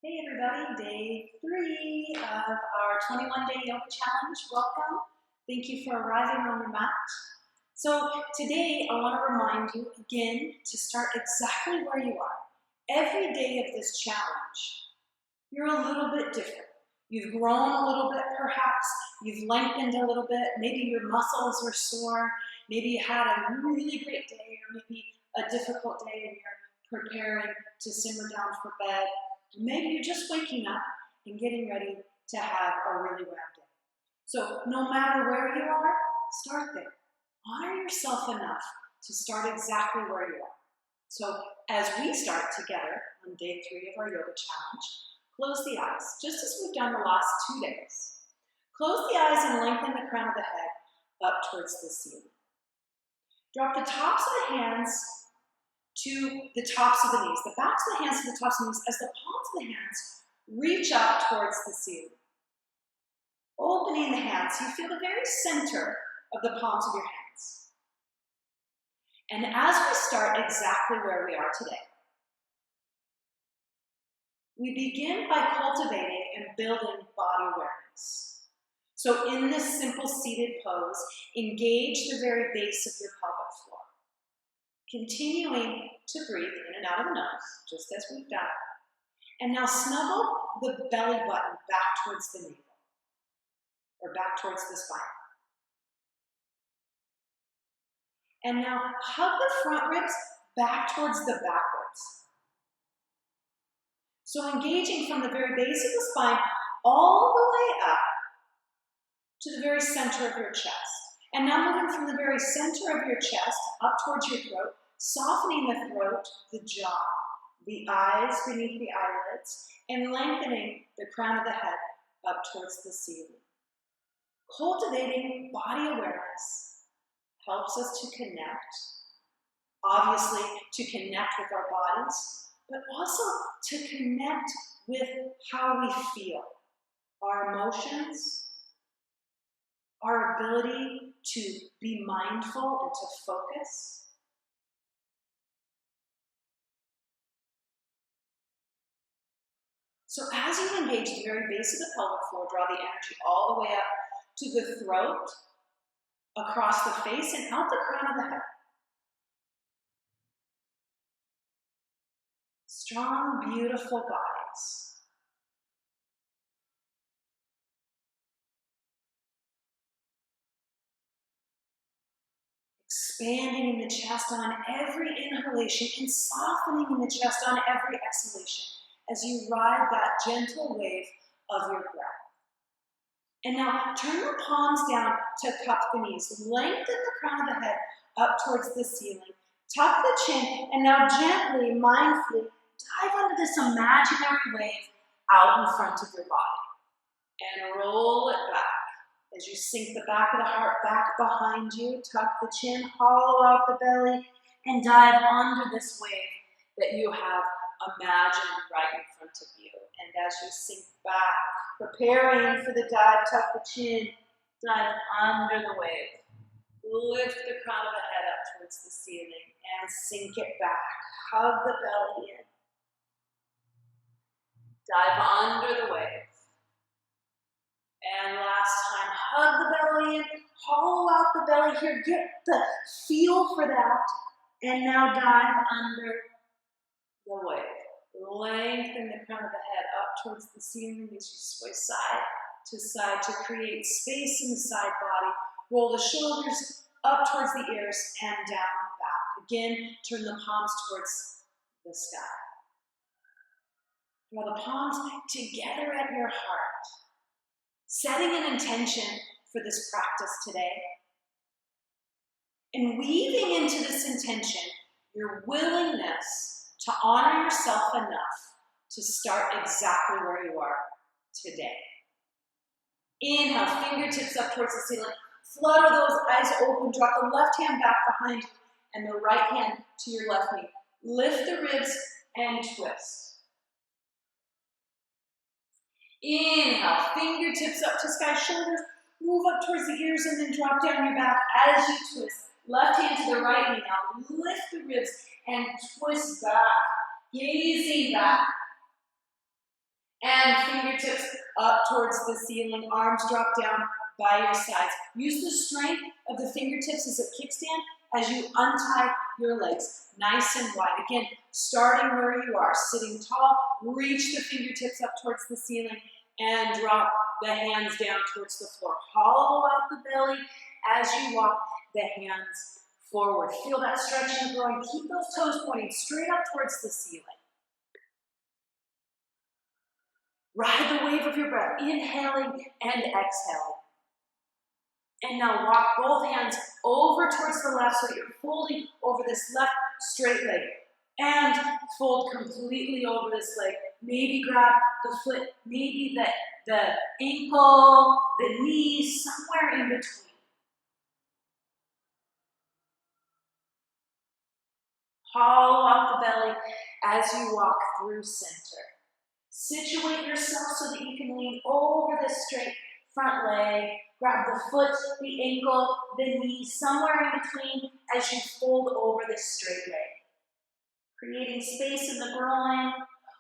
Hey everybody, day 3 of our 21-day yoga challenge. Welcome. Thank you for arriving on your mat. So today I want to remind you again to start exactly where you are. Every day of this challenge, you're a little bit different. You've grown a little bit perhaps, you've lengthened a little bit, maybe your muscles are sore, maybe you had a really great day or maybe a difficult day and you're preparing to simmer down for bed. Maybe you're just waking up and getting ready to have a really rad day. So no matter where you are, start there. Honor yourself enough to start exactly where you are. So as we start together on day 3 of our yoga challenge, close the eyes, just as we've done the last 2 days. Close the eyes and lengthen the crown of the head up towards the ceiling. Drop the tops of the hands to the tops of the knees, the backs of the hands to the tops of the knees, as the palms of the hands reach up towards the ceiling. Opening the hands, you feel the very center of the palms of your hands. And as we start exactly where we are today, we begin by cultivating and building body awareness. So in this simple seated pose, engage the very base of your pelvic floor. Continuing to breathe in and out of the nose, just as we've done. And now snuggle the belly button back towards the navel, or back towards the spine. And now hug the front ribs back towards the back ribs. So engaging from the very base of the spine all the way up to the very center of your chest. And now moving from the very center of your chest up towards your throat, softening the throat, the jaw, the eyes beneath the eyelids, and lengthening the crown of the head up towards the ceiling. Cultivating body awareness helps us to connect, obviously to connect with our bodies, but also to connect with how we feel, our emotions, our ability to be mindful and to focus. So as you engage the very base of the pelvic floor, draw the energy all the way up to the throat, across the face, and out the crown of the head. Strong, beautiful bodies. Expanding in the chest on every inhalation and softening in the chest on every exhalation as you ride that gentle wave of your breath. And now turn the palms down to cup the knees. Lengthen the crown of the head up towards the ceiling. Tuck the chin, and now gently, mindfully, dive under this imaginary wave out in front of your body. And roll it back. As you sink the back of the heart back behind you, tuck the chin, hollow out the belly, and dive under this wave that you have imagined right in front of you. And as you sink back, preparing for the dive, tuck the chin, dive under the wave. Lift the crown of the head up towards the ceiling and sink it back. Hug the belly in. Dive under the wave. And last time, hug the belly in, hollow out the belly here, get the feel for that, and now dive under the wave. Lengthen the crown of the head up towards the ceiling as you sway side to create space in the side body. Roll the shoulders up towards the ears and down back. Again, turn the palms towards the sky. Draw the palms together at your heart. Setting an intention for this practice today, and weaving into this intention your willingness to honor yourself enough to start exactly where you are today. Inhale, fingertips up towards the ceiling. Flutter those eyes open. Drop the left hand back behind you and the right hand to your left knee. Lift the ribs and twist. Inhale, fingertips up to sky, shoulders move up towards the ears and then drop down your back as you twist. Left hand to the right knee now. Lift the ribs and twist back, gazing back. And fingertips up towards the ceiling, arms drop down by your sides. Use the strength of the fingertips as a kickstand as you untie your legs, nice and wide. Again, starting where you are, sitting tall, reach the fingertips up towards the ceiling and drop the hands down towards the floor. Hollow out the belly as you walk the hands forward. Feel that stretch in the groin. Keep those toes pointing straight up towards the ceiling. Ride the wave of your breath, inhaling and exhaling. And now walk both hands over towards the left so that you're folding over this left straight leg. And fold completely over this leg. Maybe grab the foot, maybe the ankle, the knee, somewhere in between. Hollow out the belly as you walk through center. Situate yourself so that you can lean over the straight front leg. Grab the foot, the ankle, the knee, somewhere in between as you fold over this straight leg. Creating space in the groin.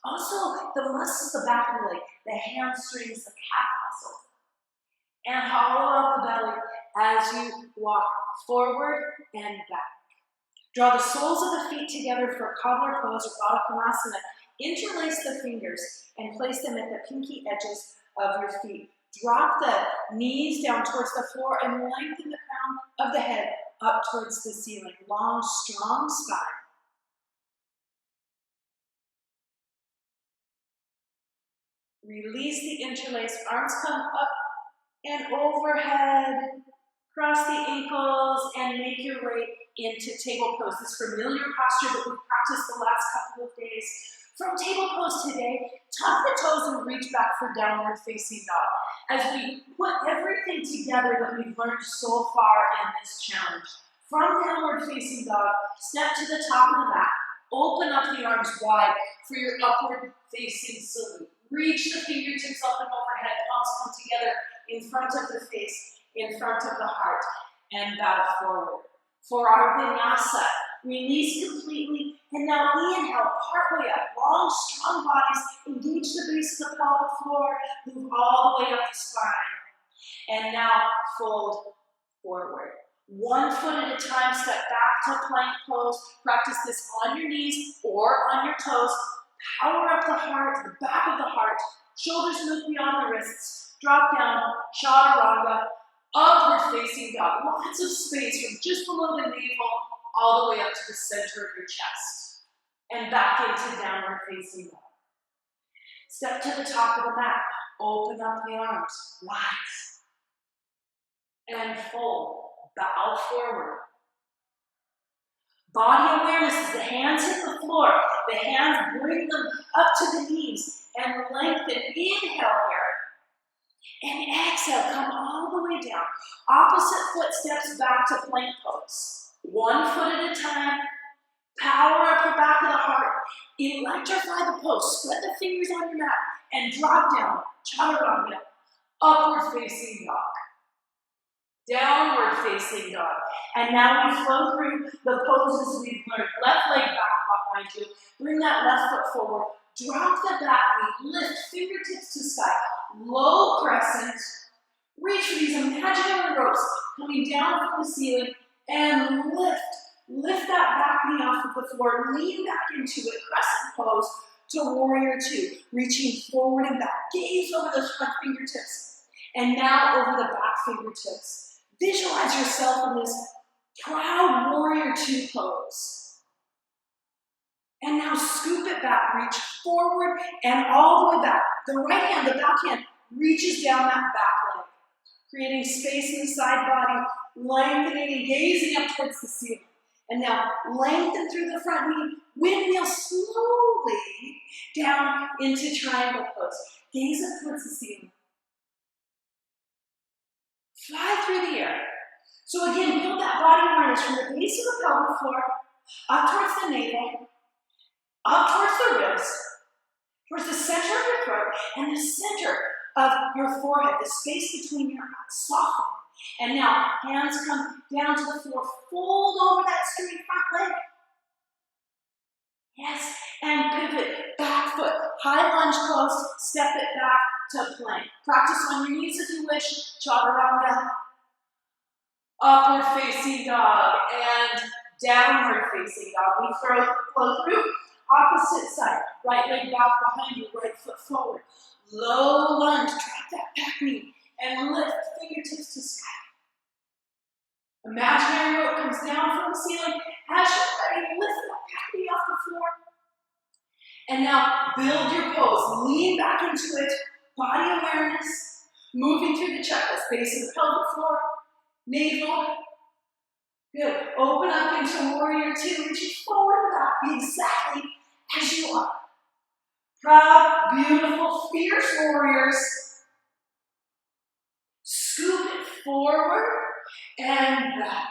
Also, the muscles of the back of the leg, the hamstrings, the calf muscles. And hollow out the belly as you walk forward and back. Draw the soles of the feet together for cobbler pose or Baddha Konasana. Interlace the fingers and place them at the pinky edges of your feet. Drop the knees down towards the floor and lengthen the crown of the head up towards the ceiling. Long, strong spine. Release the interlace. Arms come up and overhead. Cross the ankles and make your way into table pose. This familiar posture that we've practiced the last couple of days. From table pose today, tuck the toes and reach back for downward facing dog. As we put everything together that we've learned so far in this challenge. From downward facing dog, step to the top of the mat. Open up the arms wide for your upward facing salute. Reach the fingertips up and overhead. Palms come together in front of the face, in front of the heart, and bow forward. For our vinyasa, release completely, and now inhale, partway up. Long, strong bodies, engage the base of the pelvic floor, move all the way up the spine. And now fold forward. 1 foot at a time, step back to plank pose. Practice this on your knees or on your toes. Power up the heart, the back of the heart. Shoulders move beyond the wrists. Drop down, chaturanga. Upward facing dog, lots of space from just below the navel all the way up to the center of your chest. And back into downward facing dog. Step to the top of the mat, open up the arms, rise. And fold, bow forward. Body awareness as the hands hit the floor. The hands bring them up to the knees and lengthen. Inhale here. And exhale, come all the way down. Opposite foot steps back to plank pose. 1 foot at a time. Power up the back of the heart. Electrify the pose. Spread the fingers on your mat and drop down. Chaturanga. Upward facing dog. Downward facing dog. And now we flow through the poses we've learned. Left leg back behind you. Bring that left foot forward. Drop the back knee. Lift fingertips to sky. Low crescent. Reach for these imaginary ropes coming down from the ceiling and lift. Lift that back knee off of the floor. Lean back into it. Crescent pose to warrior 2. Reaching forward and back. Gaze over those front fingertips. And now over the back fingertips. Visualize yourself in this proud warrior 2 pose. And now scoop it back, reach forward and all the way back. The right hand, the back hand, reaches down that back leg, creating space in the side body, lengthening and gazing up towards the ceiling. And now lengthen through the front knee, windmill slowly down into triangle pose. Gaze up towards the ceiling. Fly through the air. So again, build that body awareness from the base of the pelvic floor, up towards the navel, up towards the ribs, towards the center of your throat, and the center of your forehead, the space between your eyes. Soften. And now, hands come down to the floor. Fold over that straight front leg. Yes, and pivot, back foot, high lunge pose, step it back to plank. Practice on your knees if you wish, chaturanga. Upward facing dog and downward facing dog. We flow through, opposite side. Right leg back behind you, right foot forward. Low lunge, drop that back knee and lift fingertips to sky. Imaginary rope comes down from the ceiling. As you're ready, lift that back knee off the floor. And now build your pose. Lean back into it. Body awareness. Moving through the checklist. Base of the pelvic floor. Navel. Good. Open up into warrior two. Reaching forward and back. Be exactly as you are. Proud, beautiful, fierce warriors. Scoop it forward and back.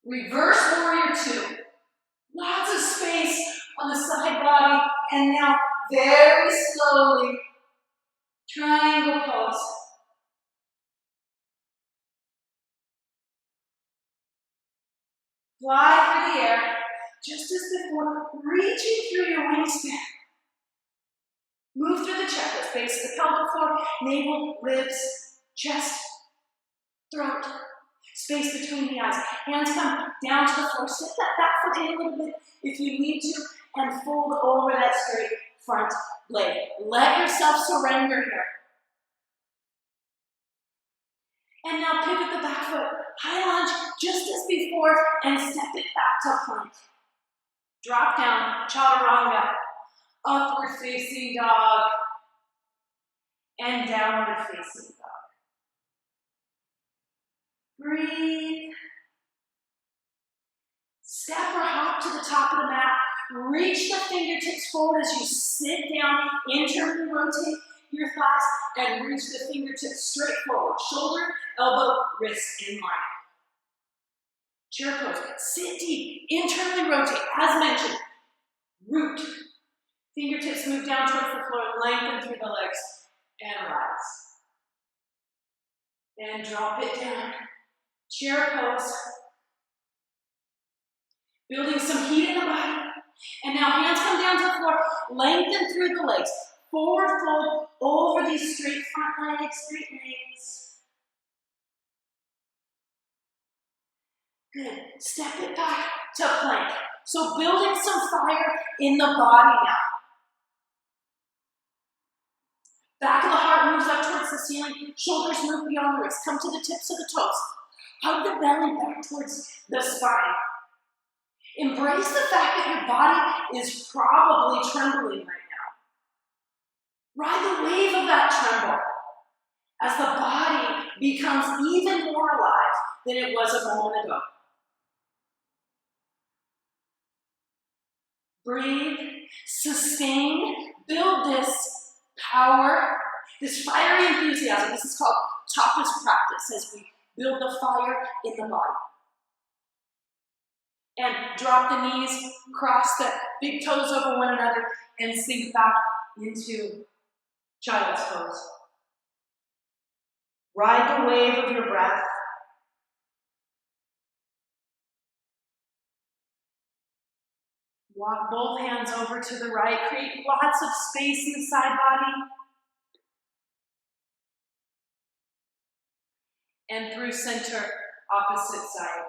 Reverse warrior two. Lots of space on the side body. And now very slowly, triangle pose. Fly through the air, just as before, reaching through your wingspan. Move through the checklist, base of the pelvic floor, navel, ribs, chest, throat, space between the eyes. Hands come down to the floor. Step that back foot in a little bit if you need to, and fold over that straight front leg. Let yourself surrender here. And now pivot the back foot, high lunge, just as before, and step it back to plank. Drop down, chaturanga, upward facing dog, and downward facing dog. Breathe. Step or hop to the top of the mat. Reach the fingertips forward as you sit down. Internally rotate your thighs and reach the fingertips straight forward. Shoulder, elbow, wrist in line. Chair pose. Sit deep. Internally rotate. As mentioned, root. Fingertips move down towards the floor. Lengthen through the legs and rise. Then drop it down. Chair pose. Building some heat in the body. And now hands come down to the floor. Lengthen through the legs. Forward fold over these straight front legs, straight legs. Good. Step it back to plank. So building some fire in the body now. Back of the heart moves up towards the ceiling. Shoulders move beyond the wrist. Come to the tips of the toes. Hug the belly back towards the spine. Embrace the fact that your body is probably trembling right now. Ride the wave of that tremble as the body becomes even more alive than it was a moment ago. Breathe, sustain, build this power, this fiery enthusiasm. This is called tapas practice as we build the fire in the body. And drop the knees, cross the big toes over one another, and sink back into child's pose. Ride the wave of your breath. Walk both hands over to the right. Create lots of space in the side body. And through center, opposite side.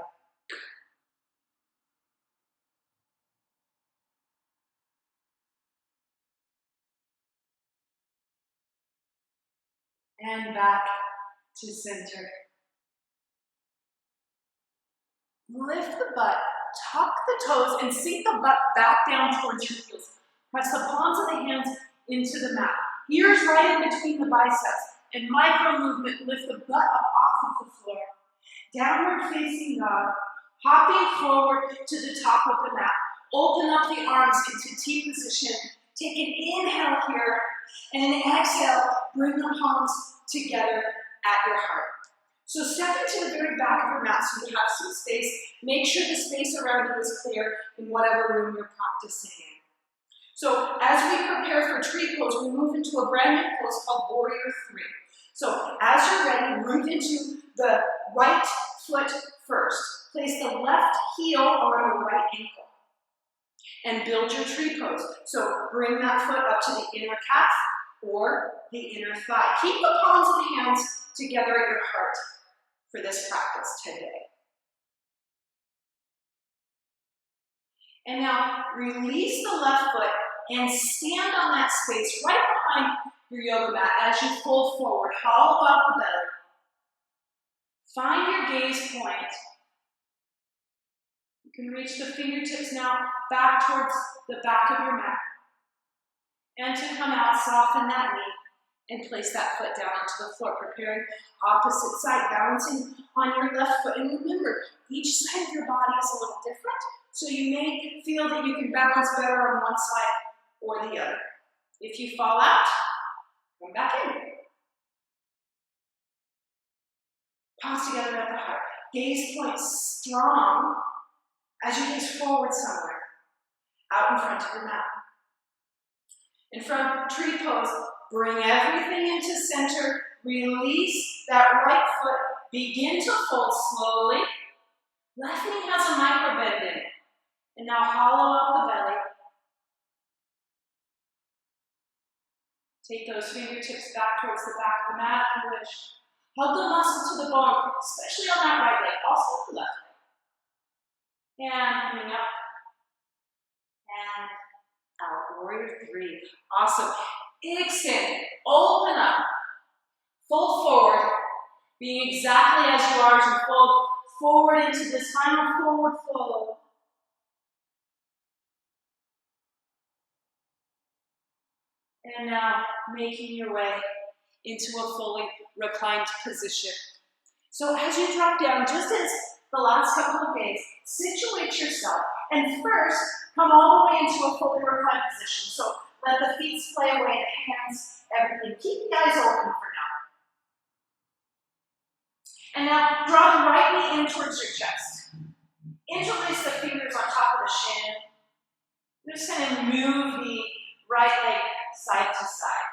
And back to center. Lift the butt, tuck the toes, and sink the butt back down towards your heels. Press the palms of the hands into the mat. Ears right in between the biceps. And micro movement, lift the butt up off of the floor. Downward facing dog, hopping forward to the top of the mat. Open up the arms into T position. Take an inhale here, and an exhale, bring the palms together at your heart. So step into the very back of your mat so you have some space. Make sure the space around you is clear in whatever room you're practicing in. So as we prepare for tree pose, we move into a brand new pose called Warrior 3. So as you're ready, root into the right foot first. Place the left heel on the right ankle. and build your tree pose. So bring that foot up to the inner calf or the inner thigh. Keep the palms of the hands together at your heart for this practice today. And now release the left foot and stand on that space right behind your yoga mat as you fold forward, hollow out the belly. Find your gaze point. You can reach the fingertips now back towards the back of your mat. And to come out, soften that knee and place that foot down onto the floor, preparing opposite side, balancing on your left foot. And remember, each side of your body is a little different, so you may feel that you can balance better on one side or the other. If you fall out, come back in. Palms together at the heart. Gaze point strong as you gaze forward somewhere, out in front of your mat. And from tree pose, bring everything into center. Release that right foot. Begin to fold slowly. Left knee has a micro bend in it. And now hollow out the belly. Take those fingertips back towards the back of the mat if you wish. Hug the muscle to the bone, especially on that right leg, also the left leg. And coming up. And out. Warrior 3. Awesome. Extend. Open up. Fold forward. Being exactly as you are as you fold forward into this final forward fold. And now making your way into a fully reclined position. So as you drop down, just as the last couple of days, situate yourself and first come all the way into a fully reclined position. So let the feet splay away, the hands, everything. Keep the eyes open for now. And now draw the right knee in towards your chest. Interlace the fingers on top of the shin. You're just going to move the right leg side to side.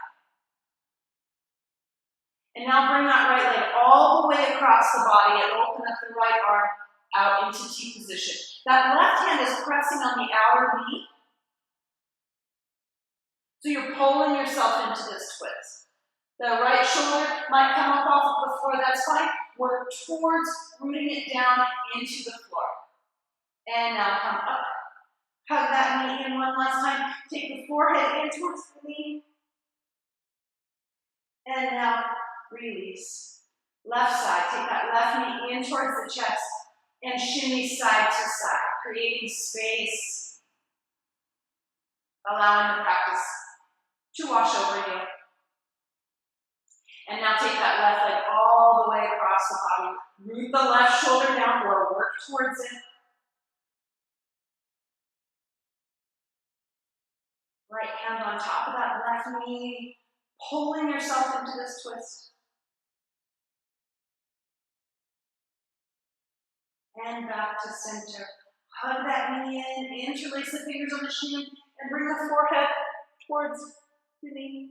And now bring that right leg all the way across the body and open up the right arm out into T position. That left hand is pressing on the outer knee. So you're pulling yourself into this twist. The right shoulder might come up off of the floor, that's fine. Work towards rooting it down into the floor. And now come up. Hug that knee in one last time. Take the forehead in towards the knee. And now release. Left side, take that left knee in towards the chest and shimmy side to side, creating space, allowing the practice to wash over you. And now take that left leg all the way across the body. Root the left shoulder down or work towards it. Right hand on top of that left knee, pulling yourself into this twist. And back to center. Hug that knee in, interlace the fingers on the shin, and bring the forehead towards the knee.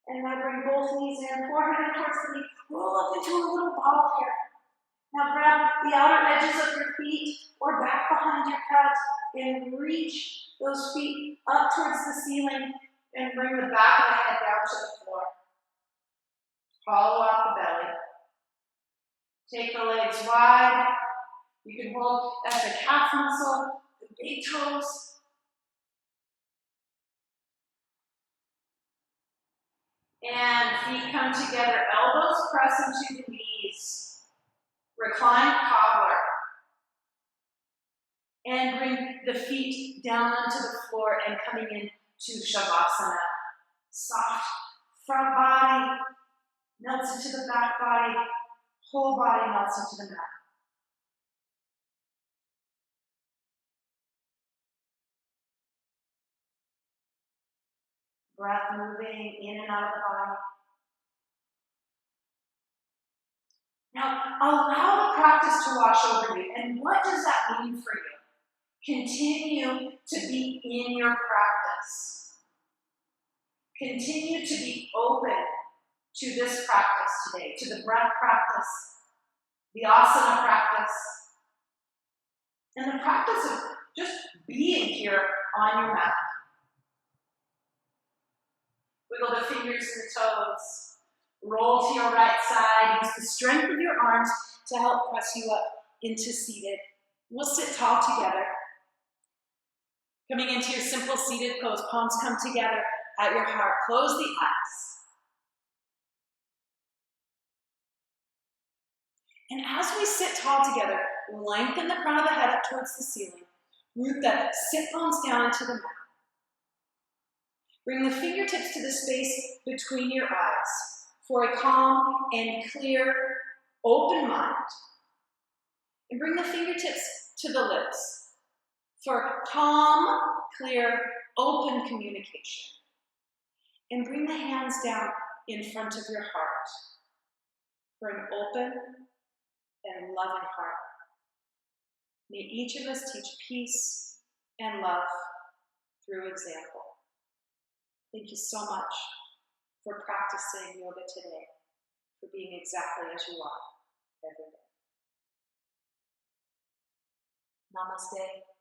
And now bring both knees in, forehead towards the knee. Roll up into a little ball here. Now grab the outer edges of your feet or back behind your calves and reach those feet up towards the ceiling and bring the back of the head down to the floor. Hollow out the belly. Take the legs wide. You can hold at the calf muscle, the big toes. And feet come together, elbows press into the knees. Recline cobbler. And bring the feet down onto the floor and coming into Shavasana. Soft front body melts into the back body. Whole body melts into the mat. Breath moving in and out of the body. Now, allow the practice to wash over you. And what does that mean for you? Continue to be in your practice. Continue to be open to this practice today, to the breath practice, the asana practice, and the practice of just being here on your mat. Wiggle the fingers and the toes. Roll to your right side. Use the strength of your arms to help press you up into seated. We'll sit tall together. Coming into your simple seated pose, palms come together at your heart. Close the eyes. And as we sit tall together, lengthen the crown of the head up towards the ceiling. Root the sit bones down into the mat. Bring the fingertips to the space between your eyes for a calm and clear, open mind. And bring the fingertips to the lips for calm, clear, open communication. And bring the hands down in front of your heart for an open and loving heart. May each of us teach peace and love through example. Thank you so much for practicing yoga today, for being exactly as you are every day. Namaste.